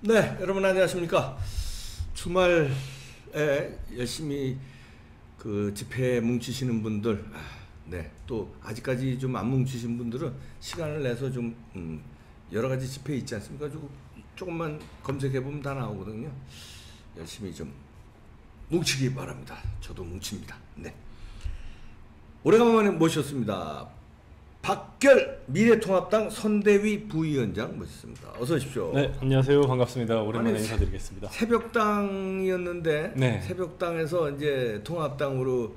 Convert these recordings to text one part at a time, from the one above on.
네, 여러분 안녕하십니까. 주말에 열심히 그 집회에 뭉치시는 분들, 네, 또 아직까지 좀 안 뭉치신 분들은 시간을 내서 좀 여러 가지 집회 있지 않습니까? 조금만 검색해 보면 다 나오거든요. 열심히 좀 뭉치기 바랍니다. 저도 뭉칩니다. 네. 오래간만에 모셨습니다. 박결 미래통합당 선대위 부위원장 모셨습니다. 어서 오십시오. 네, 안녕하세요. 반갑습니다. 오랜만에 인사드리겠습니다. 새벽당이었는데 네. 새벽당에서 이제 통합당으로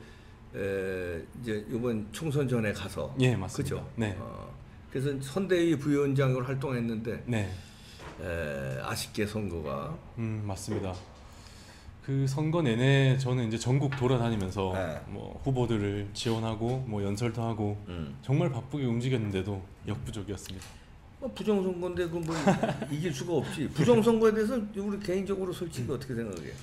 이제 이번 총선 전에 가서 예, 맞습니다. 그죠? 네. 그래서 선대위 부위원장으로 활동했는데 네. 아쉽게 선거가 맞습니다. 그 선거 내내 저는 이제 전국 돌아다니면서 네. 뭐 후보들을 지원하고 뭐 연설도 하고 정말 바쁘게 움직였는데도 역부족이었습니다. 부정선거인데 그 뭐 이길 수가 없지. 부정선거에 대해서 우리 개인적으로 솔직히 어떻게 생각해요?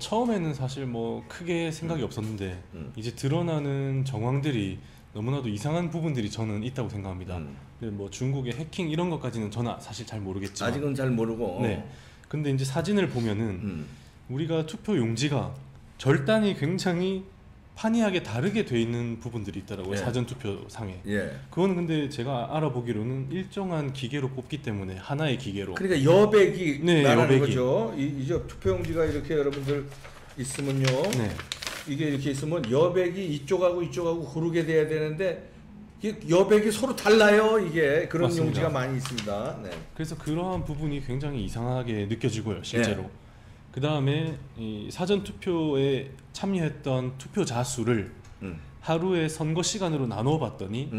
처음에는 사실 뭐 크게 생각이 없었는데 이제 드러나는 정황들이 너무나도 이상한 부분들이 저는 있다고 생각합니다. 근데 뭐 중국의 해킹 이런 것까지는 저는 사실 잘 모르겠지만 아직은 잘 모르고. 네. 근데 이제 사진을 보면은 우리가 투표 용지가 절단이 굉장히 판이하게 다르게 돼 있는 부분들이 있더라고요. 예. 사전 투표상에. 예. 그건 근데 제가 알아보기로는 일정한 기계로 뽑기 때문에 하나의 기계로. 그러니까 여백이 네, 나라는 여백이. 거죠. 이제 투표용지가 이렇게 여러분들 있으면요. 네. 이게 이렇게 있으면 여백이 이쪽하고 이쪽하고 고르게 돼야 되는데 이게 여백이 서로 달라요. 이게 그런 맞습니다. 용지가 많이 있습니다. 네. 그래서 그러한 부분이 굉장히 이상하게 느껴지고요, 실제로. 네. 그 다음에 이 사전 투표에 참여했던 투표자 수를 하루에 선거 시간으로 나눠 봤더니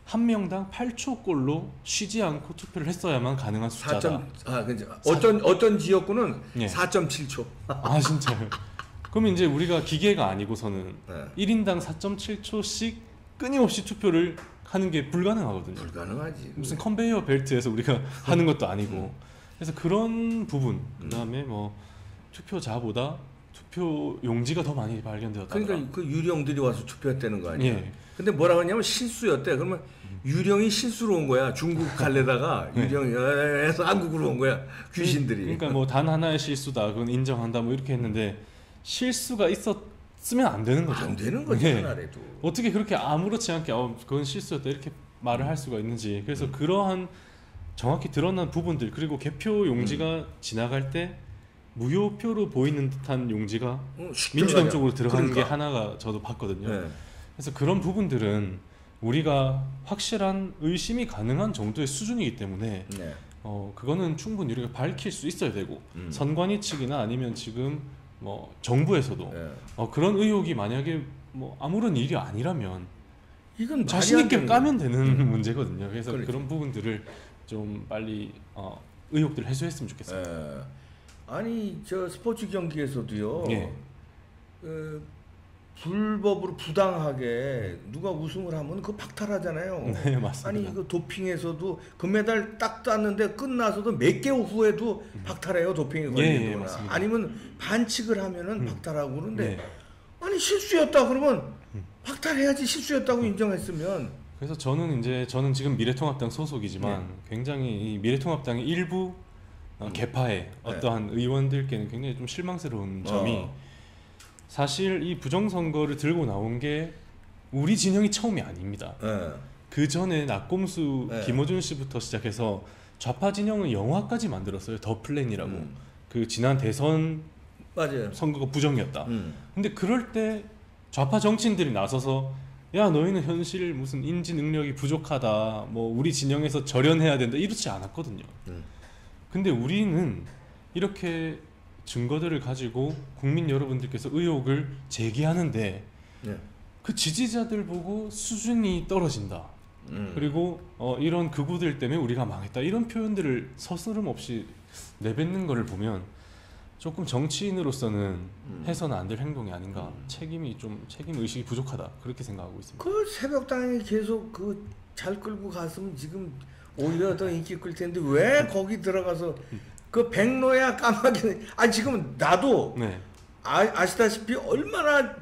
한 명당 8초꼴로 쉬지 않고 투표를 했어야만 가능한 숫자다. 어떤 지역구는 네. 4.7초. 아 진짜요? 그러면 이제 우리가 기계가 아니고서는 네. 1인당 4.7초씩 끊임없이 투표를 하는 게 불가능하거든요. 불가능하지. 무슨 컨베이어 벨트에서 우리가 하는 것도 아니고. 그래서 그런 부분, 그 다음에 뭐 투표자보다 투표 용지가 더 많이 발견되었다. 그러니까 그 유령들이 와서 투표했다는 거 아니야. 예. 근데 뭐라고 하냐면 실수였대. 그러면 유령이 실수로 온 거야. 중국 갈래다가 네. 유령에서 한국으로 온 거야. 귀신들이. 그러니까 뭐 단 하나의 실수다. 그건 인정한다. 뭐 이렇게 했는데 실수가 있었으면 안 되는 거죠. 안 되는 거지. 네. 하나라도. 어떻게 그렇게 아무렇지 않게 그건 실수였다 이렇게 말을 할 수가 있는지. 그래서 그러한 정확히 드러난 부분들, 그리고 개표 용지가 지나갈 때 무효표로 보이는 듯한 용지가 민주당 쪽으로 들어가는 게 하나가 저도 봤거든요. 네. 그래서 그런 부분들은 우리가 확실한 의심이 가능한 정도의 수준이기 때문에 네. 그거는 충분히 우리가 밝힐 수 있어야 되고 선관위 측이나 아니면 지금 뭐 정부에서도 네. 그런 의혹이 만약에 뭐 아무런 일이 아니라면 이건 자신 있게 까면 되는 문제거든요. 그래서 그렇죠. 그런 부분들을 좀 빨리 의혹들을 해소했으면 좋겠습니다. 네. 아니 저 스포츠 경기에서도요. 예. 불법으로 부당하게 누가 우승을 하면 그거 박탈하잖아요. 네, 맞습니다. 아니 이거 도핑에서도 금메달 딱 땄는데 끝나서도 몇 개 후에도 박탈해요. 도핑에 걸리거나 아니면 반칙을 하면은 박탈하고 그러는데 네. 아니 실수였다 그러면 박탈해야지. 실수였다고 인정했으면. 그래서 저는 지금 미래통합당 소속이지만 굉장히 이 미래통합당의 일부 개파의 어떠한 의원들께는 굉장히 좀 실망스러운 점이 사실 이 부정선거를 들고 나온 게 우리 진영이 처음이 아닙니다. 그 전에 낙곰수 김어준 씨부터 시작해서 좌파 진영은 영화까지 만들었어요. 더 플랜이라고. 그 지난 대선 맞아요. 선거가 부정이었다. 근데 그럴 때 좌파 정치인들이 나서서 야 너희는 현실 무슨 인지 능력이 부족하다. 뭐 우리 진영에서 절연해야 된다. 이렇지 않았거든요. 근데 우리는 이렇게 증거들을 가지고 국민 여러분들께서 의혹을 제기하는데 그 지지자들 보고 수준이 떨어진다. 그리고 이런 극우들 때문에 우리가 망했다. 이런 표현들을 서스름 없이 내뱉는 거를 보면 조금 정치인으로서는 해서는 안 될 행동이 아닌가. 책임 의식이 부족하다. 그렇게 생각하고 있습니다. 그 새벽당이 계속 잘 끌고 갔으면 지금 오히려 더 인기 끌 텐데 왜 거기 들어가서 그 백로야 까마귀. 지금 나도 아시다시피 얼마나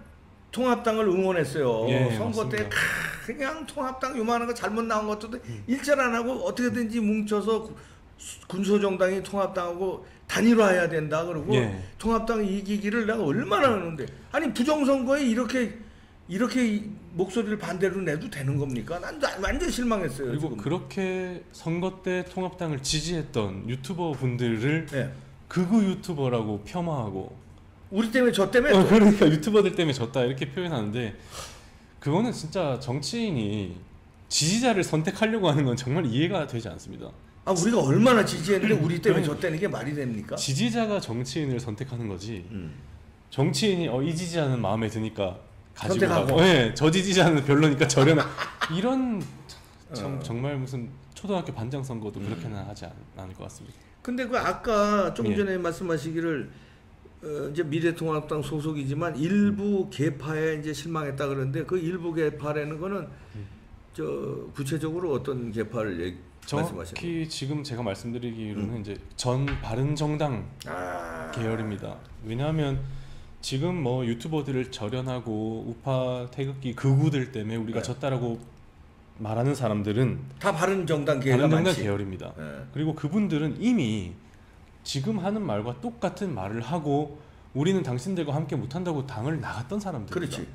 통합당을 응원했어요. 예, 선거 맞습니다. 때 그냥 통합당 요만한 거 잘못 나온 것도 일절 안 하고 어떻게든지 뭉쳐서 군소정당이 통합당하고 단일화해야 된다 그러고 예. 통합당이 이기기를 내가 얼마나 하는데 아니 부정선거에 이렇게 목소리를 반대로 내도 되는 겁니까? 난 완전 실망했어요. 그리고 지금. 그렇게 선거 때 통합당을 지지했던 유튜버 분들을 예. 극우 유튜버라고 폄하하고 우리 때문에 저 때문에 또. 그러니까 유튜버들 때문에 졌다 이렇게 표현하는데 그거는 진짜 정치인이 지지자를 선택하려고 하는 건 정말 이해가 되지 않습니다. 아 우리가 얼마나 지지했는데 우리 때문에 졌다는 게 말이 됩니까? 지지자가 정치인을 선택하는 거지. 정치인이 이 지지자는 마음에 드니까 가지고 선택하고. 가고, 네, 저 지지자는 별로니까 저려나 이런 정말 무슨 초등학교 반장 선거도 그렇게는 하지 않을 것 같습니다. 근데 그 아까 좀 예. 전에 말씀하시기를 이제 미래통합당 소속이지만 일부 계파에 이제 실망했다 그러는데 그 일부 계파라는 거는 저 구체적으로 어떤 계파를 말씀하시는 정확히 지금 제가 말씀드리기로는 이제 전 바른정당 계열입니다. 왜냐하면 지금 뭐 유튜버들을 절연하고 우파 태극기 극우들 때문에 우리가 네. 졌다라고 말하는 사람들은 다 바른정당 계열가 바른정당 많지. 계열입니다. 네. 그리고 그분들은 이미 지금 하는 말과 똑같은 말을 하고 우리는 당신들과 함께 못한다고 당을 나갔던 사람들입니다. 그렇지.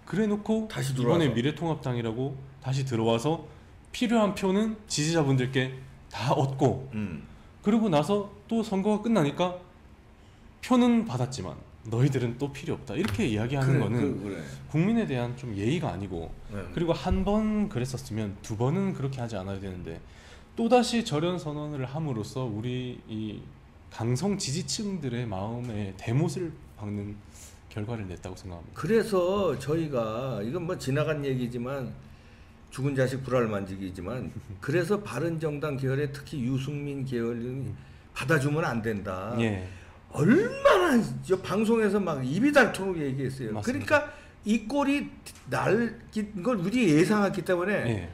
그래놓고 다시 들어와서. 이번에 미래통합당이라고 다시 들어와서 필요한 표는 지지자분들께 다 얻고 그러고 나서 또 선거가 끝나니까 표는 받았지만 너희들은 또 필요 없다 이렇게 이야기하는 거는 그래. 국민에 대한 좀 예의가 아니고 네. 그리고 한 번 그랬었으면 두 번은 그렇게 하지 않아야 되는데 또다시 절연 선언을 함으로써 우리 이 강성 지지층들의 마음에 대못을 박는 결과를 냈다고 생각합니다. 그래서 저희가 이건 뭐 지나간 얘기지만 죽은 자식 불알 만지기지만 그래서 바른정당 계열에 특히 유승민 계열은 받아주면 안 된다. 예. 얼마나 저 방송에서 막 입이 닳도록 얘기했어요. 맞습니다. 그러니까 이 꼴이 날 걸 우리 예상했기 때문에 예.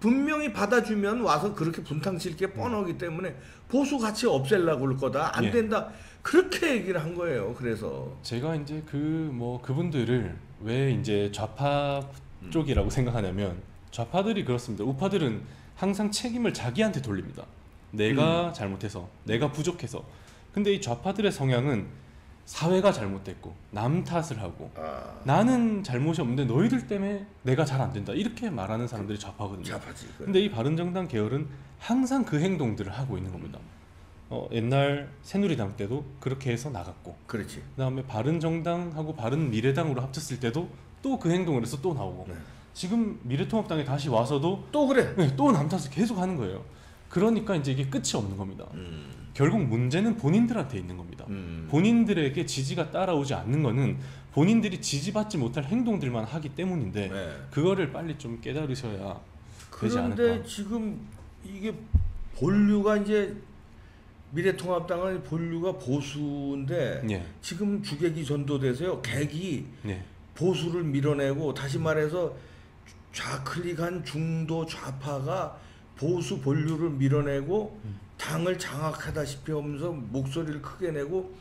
분명히 받아주면 와서 그렇게 분탕칠 게 뻔하기 때문에 보수 같이 없앨라고 그럴 거다. 안 예. 된다. 그렇게 얘기를 한 거예요. 그래서 제가 이제 그분들을 왜 이제 좌파 쪽이라고 생각하냐면 좌파들이 그렇습니다. 우파들은 항상 책임을 자기한테 돌립니다. 내가 잘못해서, 내가 부족해서. 근데 이 좌파들의 성향은 사회가 잘못됐고 남 탓을 하고 나는 잘못이 없는데 너희들 때문에 내가 잘 안 된다 이렇게 말하는 사람들이 좌파거든요. 좌파지. 근데 이 바른정당 계열은 항상 그 행동들을 하고 있는 겁니다. 옛날 새누리당 때도 그렇게 해서 나갔고 그렇지. 그다음에 바른정당하고 바른미래당으로 합쳤을 때도 또 그 행동을 해서 또 나오고 네. 지금 미래통합당에 다시 와서도 또 그래. 네, 또 남 탓을 계속 하는 거예요. 그러니까 이제 이게 끝이 없는 겁니다. 결국 문제는 본인들한테 있는 겁니다. 본인들에게 지지가 따라오지 않는 거는 본인들이 지지받지 못할 행동들만 하기 때문인데 네. 그거를 빨리 좀 깨달으셔야 되지 그런데 않을까. 지금 이게 본류가 이제 미래통합당은 본류가 보수인데 예. 지금 주객이 전도돼서요. 객이 네. 보수를 밀어내고 다시 말해서 좌클릭한 중도 좌파가 보수 본류를 밀어내고 당을 장악하다시피 하면서 목소리를 크게 내고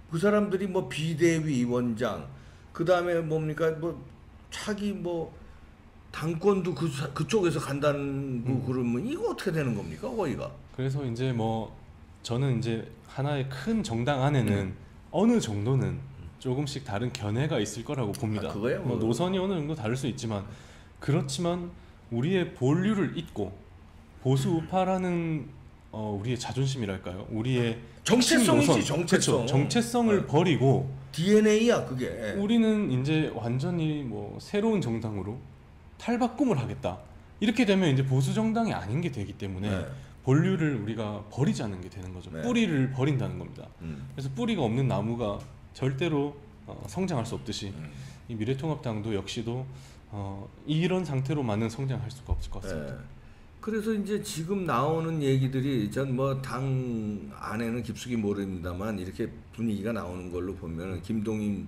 그 사람들이 뭐 비대위원장 그 다음에 뭡니까 뭐 차기 뭐 당권도 그쪽에서 간다는 그러면 이거 어떻게 되는 겁니까 거기가? 그래서 이제 뭐 저는 이제 하나의 큰 정당 안에는 어느 정도는 조금씩 다른 견해가 있을 거라고 봅니다. 그거야 뭐 노선이 어느 정도 다를 수 있지만 그렇지만 우리의 본류를 잊고 보수 우파라는 우리의 자존심이랄까요? 우리의 정체성이지, 노선, 정체성. 그쵸? 정체성을 네. 버리고 DNA야 그게. 우리는 이제 완전히 뭐 새로운 정당으로 탈바꿈을 하겠다. 이렇게 되면 이제 보수 정당이 아닌 게 되기 때문에 네. 본류를 우리가 버리자는 게 되는 거죠. 네. 뿌리를 버린다는 겁니다. 그래서 뿌리가 없는 나무가 절대로 성장할 수 없듯이 이 미래통합당도 역시도 이런 상태로만은 성장할 수가 없을 것 같습니다. 네. 그래서 이제 지금 나오는 얘기들이 전 뭐 당 안에는 깊숙이 모릅니다만 이렇게 분위기가 나오는 걸로 보면 김동인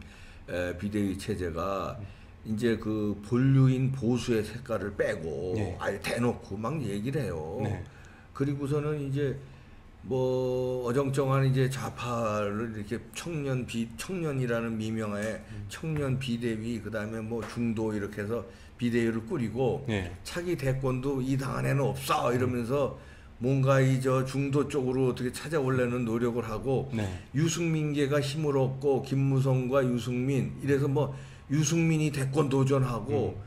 비대위 체제가 이제 그 본류인 보수의 색깔을 빼고 네. 아예 대놓고 막 얘기를 해요. 네. 그리고서는 이제 뭐 어정쩡한 이제 좌파를 이렇게 청년이라는 미명하에 청년 비대위 그다음에 뭐 중도 이렇게 해서 비대위를 꾸리고 네. 차기 대권도 이 당 안에는 없어 이러면서 뭔가 이 저 중도 쪽으로 어떻게 찾아오려는 노력을 하고 네. 유승민계가 힘을 얻고 김무성과 유승민 이래서 뭐 유승민이 대권 도전하고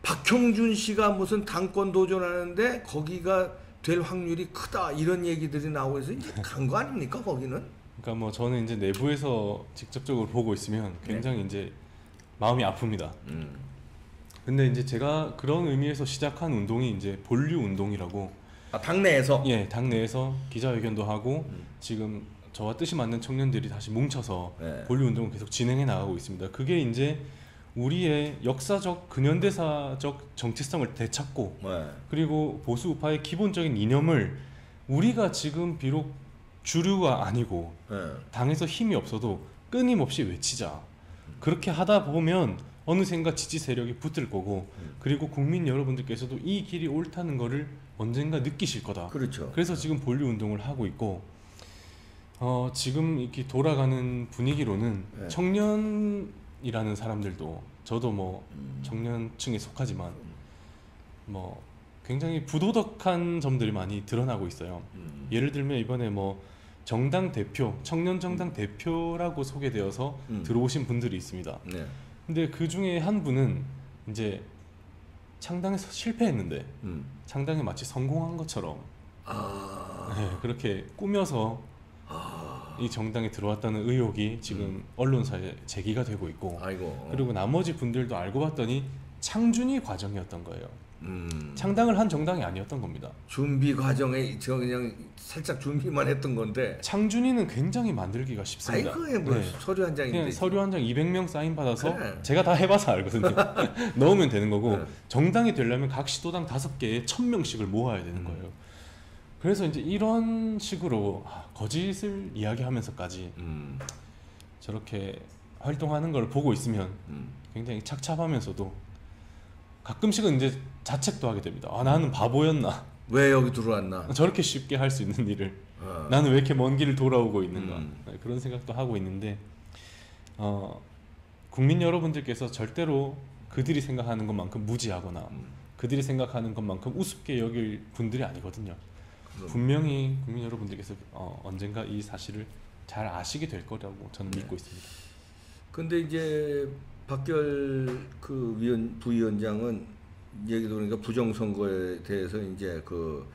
박형준 씨가 무슨 당권 도전하는데 거기가 될 확률이 크다 이런 얘기들이 나오고 해서 이제 간 거 아닙니까 거기는? 그러니까 뭐 저는 이제 내부에서 직접적으로 보고 있으면 굉장히 이제 마음이 아픕니다. 근데 이제 제가 그런 의미에서 시작한 운동이 이제 본류 운동이라고. 아, 당내에서? 예, 당내에서 기자회견도 하고 지금 저와 뜻이 맞는 청년들이 다시 뭉쳐서 네. 본류 운동을 계속 진행해 나가고 있습니다. 그게 이제 우리의 역사적 근현대사적 정체성을 되찾고 네. 그리고 보수 우파의 기본적인 이념을 우리가 지금 비록 주류가 아니고 네. 당에서 힘이 없어도 끊임없이 외치자. 그렇게 하다 보면 어느샌가 지지 세력이 붙을 거고 그리고 국민 여러분들께서도 이 길이 옳다는 거를 언젠가 느끼실 거다. 그렇죠. 그래서 지금 본류 운동을 하고 있고 지금 이렇게 돌아가는 분위기로는 네. 청년이라는 사람들도 저도 뭐 청년층에 속하지만 뭐 굉장히 부도덕한 점들이 많이 드러나고 있어요. 예를 들면 이번에 뭐 정당 대표, 청년 정당 대표라고 소개되어서 들어오신 분들이 있습니다. 네. 근데 그 중에 한 분은 이제 창당에서 실패했는데 창당에 마치 성공한 것처럼 네, 그렇게 꾸며서 이 정당에 들어왔다는 의혹이 지금 언론사에 제기가 되고 있고 아이고. 그리고 나머지 분들도 알고 봤더니 창준이 과정이었던 거예요. 창당을 한 정당이 아니었던 겁니다. 준비 과정에 저 그냥 살짝 준비만 했던 건데. 창준이는 굉장히 만들기가 쉽습니다. 아이고 뭐 서류 한 장인데. 그냥 서류 한 장 200명 사인 받아서 그래. 제가 다 해봐서 알거든요. 넣으면 되는 거고 네. 정당이 되려면 각 시도당 5개에 1000명씩을 모아야 되는 거예요. 그래서 이제 이런 식으로 거짓을 이야기하면서까지 저렇게 활동하는 걸 보고 있으면 굉장히 착잡하면서도 가끔씩은 이제 자책도 하게 됩니다. 나는 바보였나? 왜 여기 들어왔나? 저렇게 쉽게 할 수 있는 일을 나는 왜 이렇게 먼 길을 돌아오고 있는가? 그런 생각도 하고 있는데 국민 여러분들께서 절대로 그들이 생각하는 것만큼 무지하거나 그들이 생각하는 것만큼 우습게 여길 분들이 아니거든요. 분명히 국민 여러분들께서 언젠가 이 사실을 잘 아시게 될 거라고 저는 믿고 있습니다. 근데 이제 박결 그 부위원장은 얘기 들으니까 부정선거에 대해서 이제 그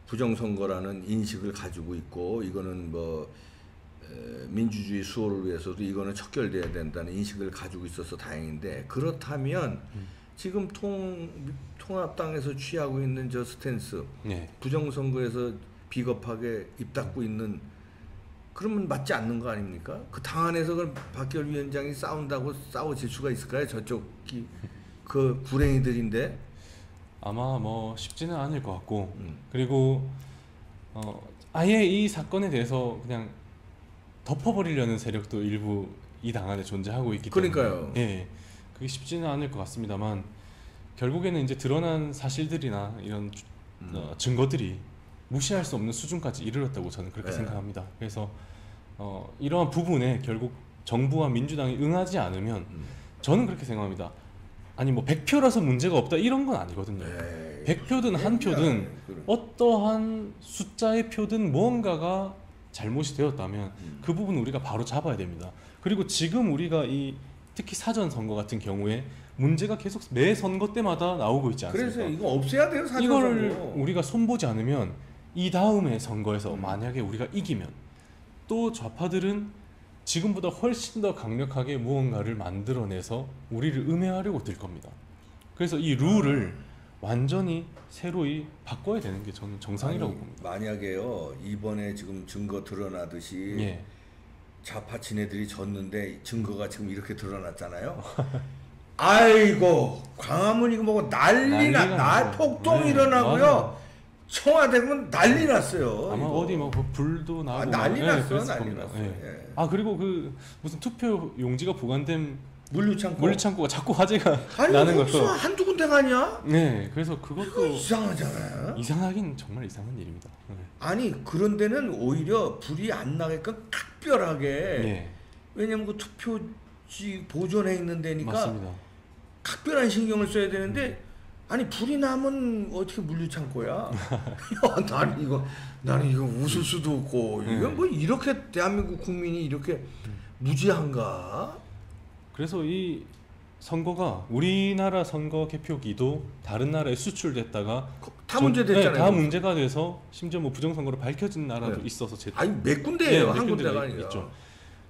부정선거라는 인식을 가지고 있고 이거는 뭐 민주주의 수호를 위해서도 이거는 척결돼야 된다는 인식을 가지고 있어서 다행인데 그렇다면 지금 통합당에서 취하고 있는 저 스탠스 네. 부정선거에서 비겁하게 입 닫고 있는 그러면 맞지 않는 거 아닙니까? 그 당 안에서 그 박결 위원장이 싸운다고 싸워질 수가 있을까요? 저쪽이 그 불행이들인데 아마 뭐 쉽지는 않을 것 같고 그리고 아예 이 사건에 대해서 그냥 덮어버리려는 세력도 일부 이 당 안에 존재하고 있기 때문에 그러니까요. 예, 그게 쉽지는 않을 것 같습니다만 결국에는 이제 드러난 사실들이나 이런 증거들이 무시할 수 없는 수준까지 이르렀다고 저는 그렇게 생각합니다. 그래서 이러한 부분에 결국 정부와 민주당이 응하지 않으면 저는 그렇게 생각합니다. 아니 뭐 100표라서 문제가 없다 이런 건 아니거든요. 100표든 한 표든 어떠한 숫자의 표든 무언가가 잘못이 되었다면 그 부분 우리가 바로 잡아야 됩니다. 그리고 지금 우리가 특히 사전 선거 같은 경우에 문제가 계속 매 선거 때마다 나오고 있지 않습니까? 그래서 이거 없애야 돼요. 사전 이거를 선거. 우리가 손보지 않으면 이 다음의 선거에서 만약에 우리가 이기면 또 좌파들은 지금보다 훨씬 더 강력하게 무언가를 만들어내서 우리를 음해하려고 들 겁니다. 그래서 이 룰을 완전히 새로이 바꿔야 되는 게 저는 정상이라고 봅니다. 만약에요 이번에 지금 증거 드러나듯이 예. 좌파 지네들이 졌는데 증거가 지금 이렇게 드러났잖아요. 아이고 광화문 이거 뭐고 난리나 폭동 네, 일어나고요. 맞아요. 청와대는 난리 났어요. 아마 이거. 어디 뭐 불도 나고 난리 났어요. 그랬을 난리 겁니다. 났어요. 예. 예. 그리고 그 무슨 투표 용지가 보관된 물류창고가 자꾸 화재가 아니 나는 흡수 것도 한두 군데가 아니야? 네, 그래서 그것도 이상하잖아요. 이상하긴 정말 이상한 일입니다. 네. 아니 그런 데는 오히려 불이 안 나게끔 각별하게 네, 왜냐면 그 투표지 보존해 있는 데니까 맞습니다. 각별한 신경을 써야 되는데 아니 불이 나면 어떻게 물류창고야? 야, 나는 이거 웃을 수도 없고 이건 뭐 이렇게 대한민국 국민이 이렇게 무지한가? 그래서 이 선거가 우리나라 선거 개표기도 다른 나라에 수출됐다가 다 문제됐잖아요. 네, 다 문제가 돼서 심지어 뭐 부정선거로 밝혀진 나라도 네. 있어서 아니 몇 군데예요? 몇 한 군데가 군데가 아니라. 있죠.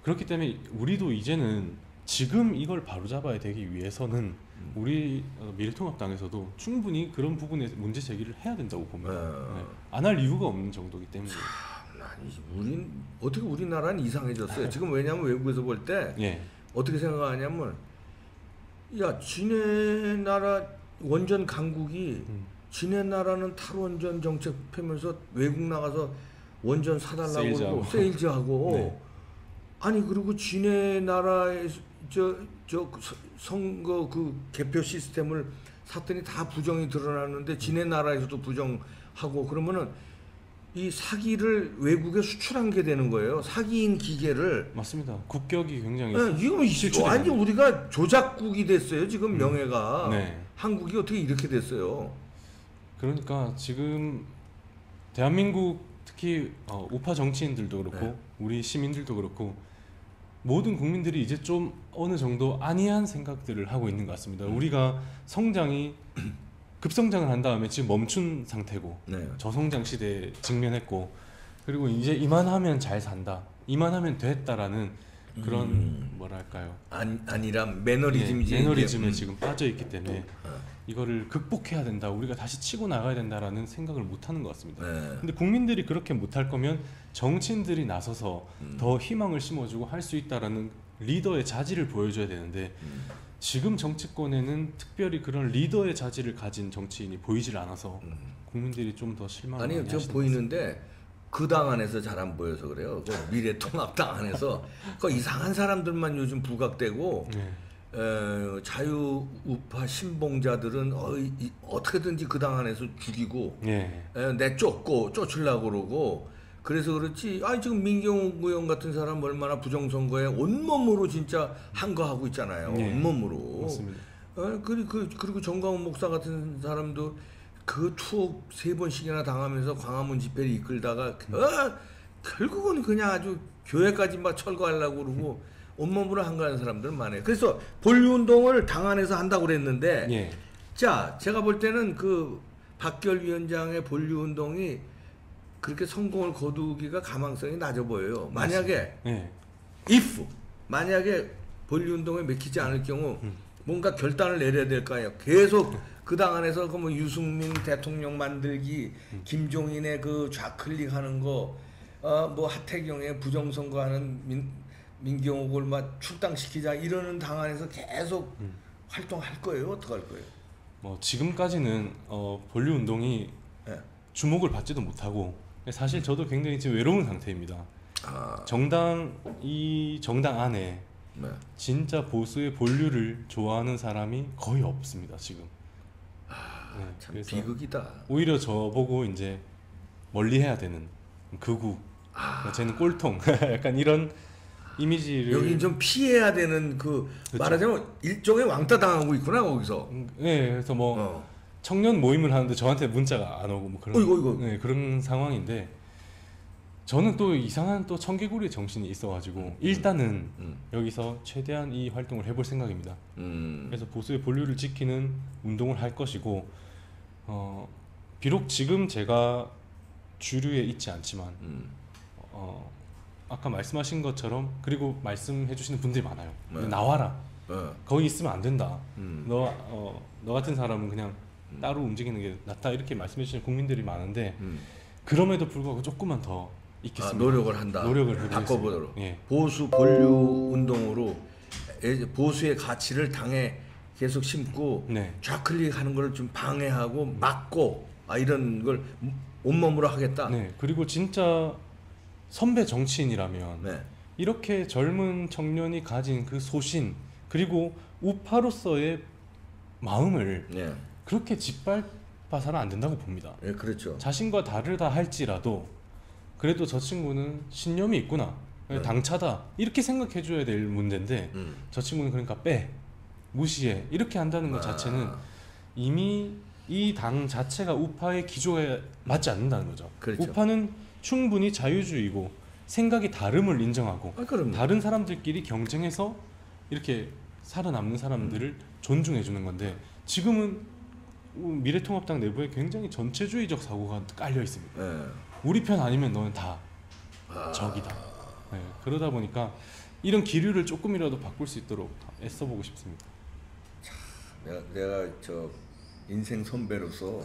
그렇기 때문에 우리도 이제는 지금 이걸 바로잡아야 되기 위해서는 우리 미래통합당에서도 충분히 그런 부분에 문제 제기를 해야 된다고 봅니다. 네. 안 할 이유가 없는 정도이기 때문에. 아니, 어떻게 우리나라는 이상해졌어요. 지금 왜냐하면 외국에서 볼 때 예. 어떻게 생각하냐면 야 지네 나라 원전 강국이 지네 나라는 탈원전 정책 펴면서 외국 나가서 원전 사달라고 그러고 세일즈하고 네. 아니 그리고 지네 나라에서 저 선거 그 개표 시스템을 샀더니 다 부정이 드러나는데 지네 나라에서도 부정하고 그러면은 이 사기를 외국에 수출한 게 되는 거예요. 사기인 기계를. 맞습니다. 국격이 굉장히 네, 이거 완전 우리가 조작국이 됐어요. 지금 명예가. 네. 한국이 어떻게 이렇게 됐어요? 그러니까 지금 대한민국 특히 우파 정치인들도 그렇고 네. 우리 시민들도 그렇고 모든 국민들이 이제 좀 어느 정도 안이한 생각들을 하고 있는 것 같습니다. 우리가 성장이 급성장을 한 다음에 지금 멈춘 상태고 네. 저성장 시대에 직면했고 그리고 이제 이만하면 잘 산다, 이만하면 됐다라는 그런 뭐랄까요? 아니란 매너리즘이지. 네, 매너리즘에 지금 빠져 있기 때문에 이거를 극복해야 된다, 우리가 다시 치고 나가야 된다라는 생각을 못 하는 것 같습니다. 네. 근데 국민들이 그렇게 못할 거면 정치인들이 나서서 더 희망을 심어주고 할 수 있다라는 리더의 자질을 보여줘야 되는데 지금 정치권에는 특별히 그런 리더의 자질을 가진 정치인이 보이질 않아서 국민들이 좀 더 실망을 많이 아니 저 하시는 보이는데 그 당 안에서 잘 안 보여서 그래요. 그 미래통합당 안에서 그 이상한 사람들만 요즘 부각되고 네. 자유우파 신봉자들은 어떻게든지 그 당 안에서 죽이고 네. 쫓으려고 그러고 그래서 그렇지. 아니 지금 민경욱 의원 같은 사람 얼마나 부정선거에 온몸으로 진짜 한거하고 있잖아요. 네. 온몸으로. 맞습니다. 그리고 정광훈 목사 같은 사람도 그 투옥 3번씩이나 당하면서 광화문 집회를 이끌다가 결국은 그냥 아주 교회까지 막 철거하려고 그러고 온몸으로 한가하는 사람들 많아요. 그래서 본류운동을 당 안에서 한다고 그랬는데 예. 자 제가 볼 때는 그 박결 위원장의 본류운동이 그렇게 성공을 거두기가 가망성이 낮아 보여요. 만약에 네. 만약에 본류운동에 맥히지 않을 경우 뭔가 결단을 내려야 될 거 아니에요. 계속 그 당 안에서 그 뭐 유승민 대통령 만들기, 김종인의 그 좌클릭하는 거, 뭐 하태경의 부정선거하는 민경욱을 막 출당시키자 이러는 당 안에서 계속 활동할 거예요. 어떡할 거예요? 뭐 지금까지는 본류 운동이 네. 주목을 받지도 못하고 사실 저도 굉장히 지금 외로운 상태입니다. 이 정당 안에 네. 진짜 보수의 본류를 좋아하는 사람이 거의 없습니다 지금. 네, 참 그래서 비극이다. 오히려 저보고 이제 멀리해야 되는 극우, 쟤는 꼴통, 약간 이런 이미지를 여기 좀 피해야 되는 그렇죠. 말하자면 일종의 왕따 당하고 있구나 거기서. 네, 그래서 뭐 청년 모임을 하는데 저한테 문자가 안 오고 뭐 그런 어이구. 네, 그런 상황인데 저는 또 이상한 또 청개구리 정신이 있어가지고 일단은 여기서 최대한 이 활동을 해볼 생각입니다. 그래서 보수의 본류를 지키는 운동을 할 것이고 비록 지금 제가 주류에 있지 않지만 아까 말씀하신 것처럼 그리고 말씀해주시는 분들이 많아요. 네. 나와라. 네. 거기 있으면 안 된다. 너 같은 사람은 그냥 따로 움직이는 게 낫다. 이렇게 말씀해주시는 국민들이 많은데 그럼에도 불구하고 조금만 더 있겠습니다. 노력을 한다. 노력을 바꿔보도록. 예. 보수 본류 운동으로 보수의 가치를 당에 계속 심고 네. 좌클릭하는 걸 좀 방해하고 막고 이런 걸 온몸으로 하겠다. 네. 그리고 진짜 선배 정치인이라면 네. 이렇게 젊은 청년이 가진 그 소신 그리고 우파로서의 마음을 네. 그렇게 짓밟아서는 안 된다고 봅니다. 네, 그렇죠. 자신과 다르다 할지라도 그래도 저 친구는 신념이 있구나, 네. 당차다 이렇게 생각해줘야 될 문제인데 저 친구는 그러니까 무시해 이렇게 한다는 것 자체는 이미 이 당 자체가 우파의 기조에 맞지 않는다는 거죠. 그렇죠. 우파는 충분히 자유주의고 생각이 다름을 인정하고 다른 사람들끼리 경쟁해서 이렇게 살아남는 사람들을 존중해 주는 건데 지금은 미래통합당 내부에 굉장히 전체주의적 사고가 깔려 있습니다. 우리 편 아니면 너는 다 적이다. 네, 그러다 보니까 이런 기류를 조금이라도 바꿀 수 있도록 애써보고 싶습니다. 내가 저 인생 선배로서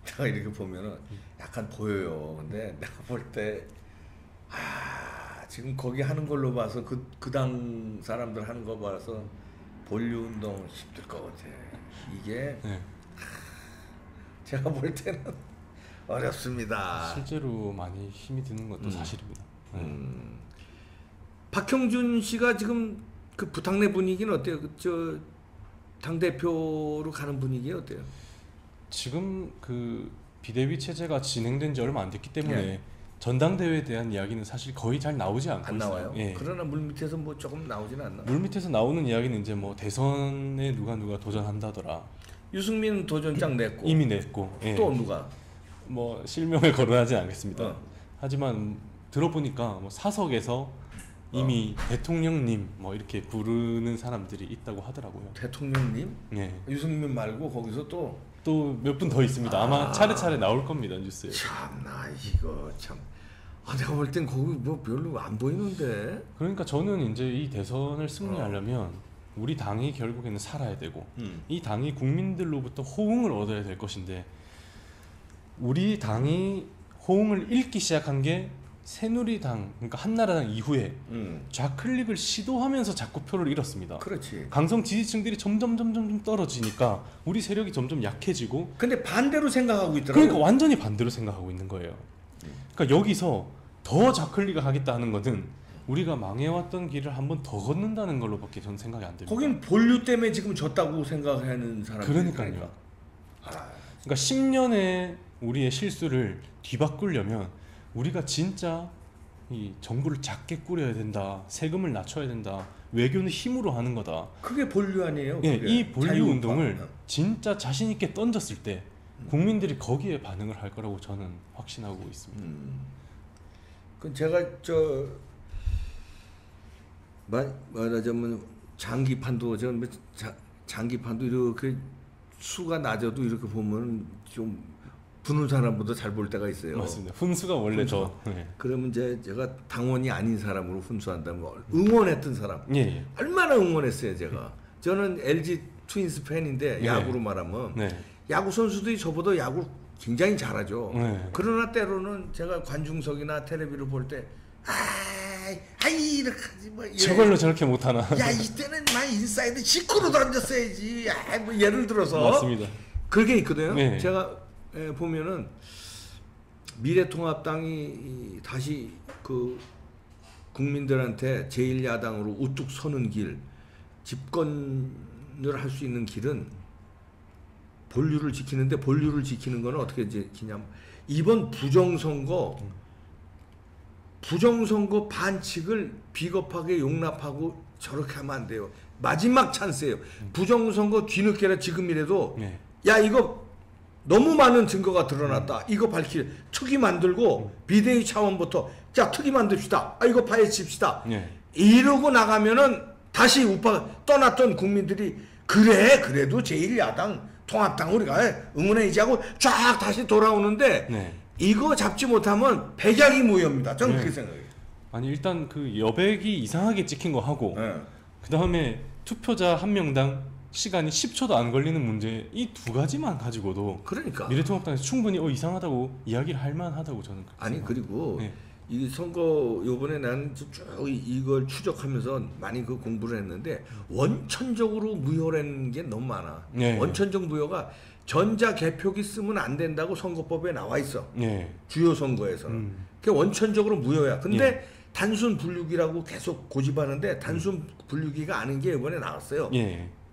내가 이렇게 보면은 약간 보여요. 근데 내가 볼 때 지금 거기 하는 걸로 봐서 그 당 사람들 하는 거 봐서 본류 운동 힘들 것 같아. 이게 제가 볼 때는 어렵습니다. 실제로 많이 힘이 드는 것도 사실입니다. 박형준 씨가 지금 그 부당내 분위기는 어때요? 저 당 대표로 가는 분위기 어때요? 지금 그 비대위 체제가 진행된 지 얼마 안 됐기 때문에 전당대회에 대한 이야기는 사실 거의 잘 나오지 않고 안 나와요. 예. 그러나 물 밑에서 뭐 조금 나오지는 않나? 물 밑에서 나오는 이야기는 이제 뭐 대선에 누가 도전한다더라. 유승민 도전장 냈고 이미 냈고 또 누가? 뭐 실명을 거론하진 않겠습니다. 하지만 들어보니까 뭐 사석에서 이미 대통령님 뭐 이렇게 부르는 사람들이 있다고 하더라고요. 대통령님? 네. 유승민 말고 거기서 또 몇 분 더 있습니다. 아마 차례차례 나올 겁니다, 뉴스에. 참나 이거 참. 내가 볼 땐 거기 뭐 별로 안 보이는데. 그러니까 저는 이제 이 대선을 승리하려면 우리 당이 결국에는 살아야 되고 이 당이 국민들로부터 호응을 얻어야 될 것인데 우리 당이 호응을 잃기 시작한 게 새누리당, 그러니까 한나라당 이후에 좌클릭을 시도하면서 자꾸 표를 잃었습니다. 그렇지. 강성 지지층들이 점점 떨어지니까 우리 세력이 점점 약해지고. 근데 반대로 생각하고 있더라고. 그러니까 완전히 반대로 생각하고 있는 거예요. 그러니까 여기서 더 좌클릭을 하겠다 하는 것은 우리가 망해왔던 길을 한 번 더 걷는다는 걸로밖에 저는 생각이 안 됩니다. 거긴 본류 때문에 지금 졌다고 생각하는 사람들. 그러니까요. 그러니까 10년의 우리의 실수를 뒤바꾸려면 우리가 진짜 이 정부를 작게 꾸려야 된다, 세금을 낮춰야 된다, 외교는 힘으로 하는 거다. 그게 본류 아니에요? 예, 이 본류 운동을 진짜 자신 있게 던졌을 때 국민들이 거기에 반응을 할 거라고 저는 확신하고 있습니다. 그 제가 말하자면 장기판도 장기판도 이렇게 수가 낮아도 이렇게 보면 좀 부는 사람보다 잘 볼 때가 있어요. 맞습니다. 훈수가 원래 더. 그러면 이제 제가 당원이 아닌 사람으로 훈수한다면 응원했던 사람. 예. 얼마나 응원했어요 제가. 저는 LG 트윈스 팬인데 야구로 말하면 야구 선수들이 저보다 야구 굉장히 잘하죠. 그러나 때로는 제가 관중석이나 텔레비를 볼 때 이렇게 하지 뭐. 저걸로 저렇게 못하나. 야 이때는 막 인사이드 직구로 던졌어야지. 뭐 예를 들어서. 맞습니다. 그게 있거든요. 제가 보면은 미래통합당이 다시 그 국민들한테 제1야당으로 우뚝 서는 길, 집권을 할 수 있는 길은 본류를 지키는데, 본류를 지키는 거는 어떻게 지키냐면 이번 부정선거 반칙을 비겁하게 용납하고 저렇게 하면 안 돼요. 마지막 찬스예요. 부정선거 뒤늦게라 지금이라도 야 이거 너무 많은 증거가 드러났다. 이거 특위 만들고 비대위 차원부터 자 특위 만듭시다. 이거 파헤칩시다. 이러고 나가면은 다시 우파 떠났던 국민들이 그래도 제1야당 통합당 우리가 응원해야지 하고 쫙 다시 돌아오는데 이거 잡지 못하면 백약이 무효입니다. 저는 그렇게 생각해요. 아니 일단 그 여백이 이상하게 찍힌 거 하고 그 다음에 투표자 한 명당 시간이 10초도 안 걸리는 문제, 이 두 가지만 가지고도 그러니까 미래통합당에서 충분히 이상하다고 이야기를 할 만하다고 저는 그리고 이 선거 요번에 난 쭉 이걸 추적하면서 많이 그 공부를 했는데 원천적으로 무효라는 게 너무 많아. 원천적 무효가 전자개표기 쓰면 안 된다고 선거법에 나와 있어. 주요 선거에서는. 그게 원천적으로 무효야. 근데 단순 분류기라고 계속 고집하는데 단순 분류기가 아닌 게 이번에 나왔어요.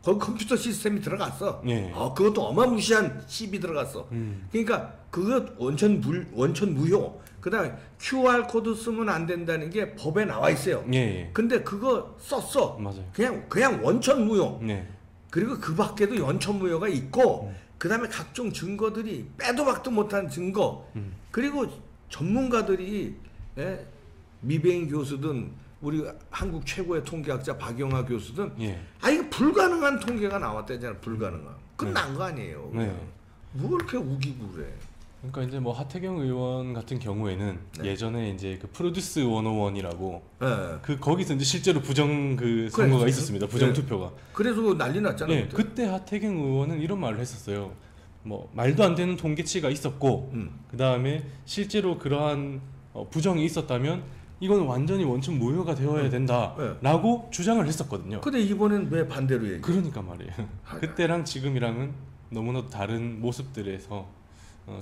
거기 컴퓨터 시스템이 들어갔어. 그것도 어마무시한 칩이 들어갔어. 그러니까 그거 원천 무효. 그다음에 QR 코드 쓰면 안 된다는 게 법에 나와 있어요. 근데 그거 썼어. 맞아요. 그냥 원천 무효. 그리고 그 밖에도 원천 무효가 있고 그다음에 각종 증거들이 빼도 박도 못한 증거, 그리고 전문가들이 예? 미베인 교수든 우리 한국 최고의 통계학자 박영하 교수든 예. 이거 불가능한 통계가 나왔다잖아. 불가능한. 끝난 거 아니에요. 네. 뭐 그렇게 우기고 그래. 그러니까 이제 뭐 하태경 의원 같은 경우에는 네. 예전에 이제 그 프로듀스 101이라고 네. 그 거기서 이제 실제로 부정 그 선거가 그래, 있었습니다. 부정 투표가. 그래서 난리 났잖아요. 예, 그때 하태경 의원은 이런 말을 했었어요. 뭐 말도 안 되는 통계치가 있었고 그 다음에 실제로 그러한 부정이 있었다면 이건 완전히 원천 무효가 되어야 된다라고 주장을 했었거든요. 근데 이번엔 왜 반대로 얘기해? 그러니까 말이에요. 그때랑 지금이랑은 너무나도 다른 모습들에서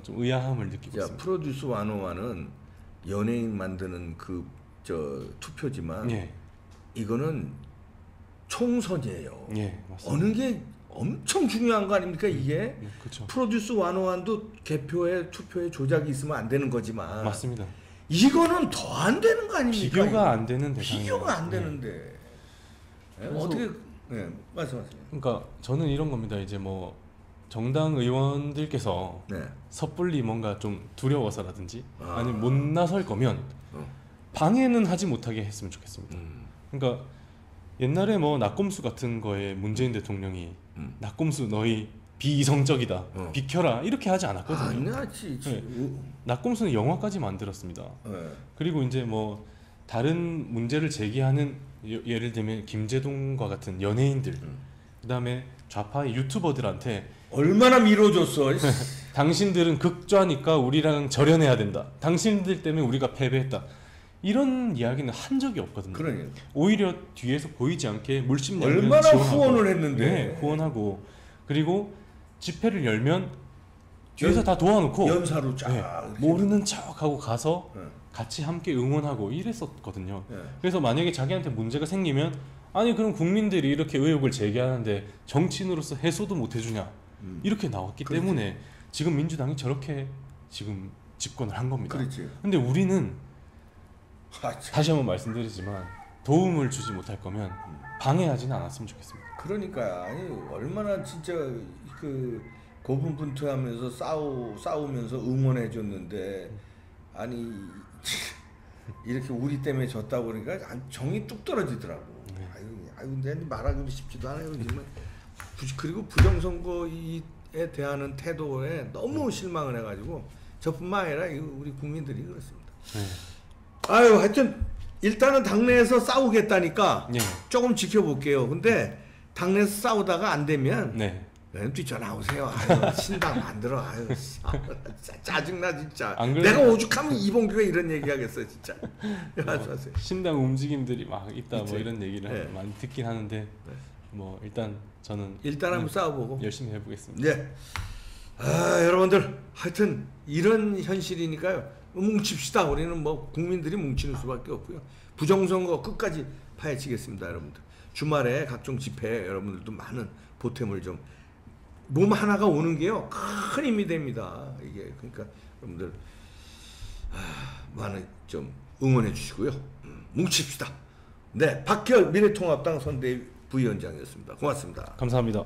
좀 의아함을 느끼고 있습니다. 프로듀스 101은 연예인 만드는 그 투표지만 예. 이거는 총선이에요. 예, 맞습니다. 어느 게 엄청 중요한 거 아닙니까 이게? 그렇죠. 프로듀스 101도 개표에 투표에 조작이 있으면 안 되는 거지만 맞습니다. 이거는 더 안 되는 거 아닙니까? 비교가 안 되는 대상이에요. 비교가 안 되는데 어떻게 말씀하세요? 그러니까 저는 이런 겁니다. 이제 뭐 정당 의원들께서 네. 섣불리 뭔가 좀 두려워서라든지 아니면 못 나설 거면 어. 방해는 하지 못하게 했으면 좋겠습니다. 그러니까 옛날에 뭐 낙곰수 같은 거에 문재인 대통령이 낙곰수 너희 비이성적이다 비켜라 이렇게 하지 않았거든요. 아니지. 네. 낙곰수는 영화까지 만들었습니다. 네. 그리고 이제 뭐 다른 문제를 제기하는 예를 들면 김제동과 같은 연예인들 그다음에 좌파의 유튜버들한테 얼마나 밀어줬어. 당신들은 극좌니까 우리랑 절연해야 된다. 당신들 때문에 우리가 패배했다. 이런 이야기는 한 적이 없거든요. 그러니까. 오히려 뒤에서 보이지 않게 물심양면 얼마나 지원하고, 후원을 했는데. 네, 후원하고 그리고 집회를 열면 뒤에서 다 도와놓고 연사로 쫙 네, 모르는 척하고 가서 네. 같이 함께 응원하고 이랬었거든요. 네. 그래서 만약에 자기한테 문제가 생기면 아니 그럼 국민들이 이렇게 의혹을 제기하는데 정치인으로서 해소도 못 해주냐 이렇게 나왔기 그렇지. 때문에 지금 민주당이 저렇게 지금 집권을 한 겁니다. 그렇지. 근데 우리는 아, 참. 다시 한번 말씀드리지만 도움을 주지 못할 거면 방해하지는 않았으면 좋겠습니다. 그러니까 아니 얼마나 진짜 그 고분분투하면서 싸우면서 응원해 줬는데 아니 이렇게 우리 때문에 졌다 보니까 정이 뚝 떨어지더라고. 아유 근데 말하기도 쉽지도 않아요. 정말. 그리고 부정선거에 대하는 태도에 너무 실망을 해가지고 저뿐만 아니라 우리 국민들이 그렇습니다. 네. 아유 하여튼 일단은 당내에서 싸우겠다니까 네. 조금 지켜볼게요. 근데 당내에서 싸우다가 안 되면 네. 뛰쳐나오세요. 아유, 신당 만들어. 아유, 짜증나 진짜. 안 그래도- 내가 오죽하면 이봉규가 이런 얘기하겠어 진짜. 말씀하세요. 신당 움직임들이 막 있다 있지. 뭐 이런 얘기를 네. 많이 듣긴 하는데 뭐 일단 저는 일단 한번 싸워보고. 열심히 해보겠습니다. 네. 여러분들 하여튼 이런 현실이니까요. 뭉칩시다. 우리는 뭐 국민들이 뭉치는 수밖에 없고요. 부정선거 끝까지 파헤치겠습니다, 여러분들. 주말에 각종 집회 여러분들도 많은 보탬을 좀 몸 하나가 오는 게요 큰 힘이 됩니다. 이게 그러니까 여러분들 많은 좀 응원해 주시고요. 뭉칩시다. 네, 박희열 미래통합당 선대위 부위원장이었습니다. 고맙습니다. 감사합니다.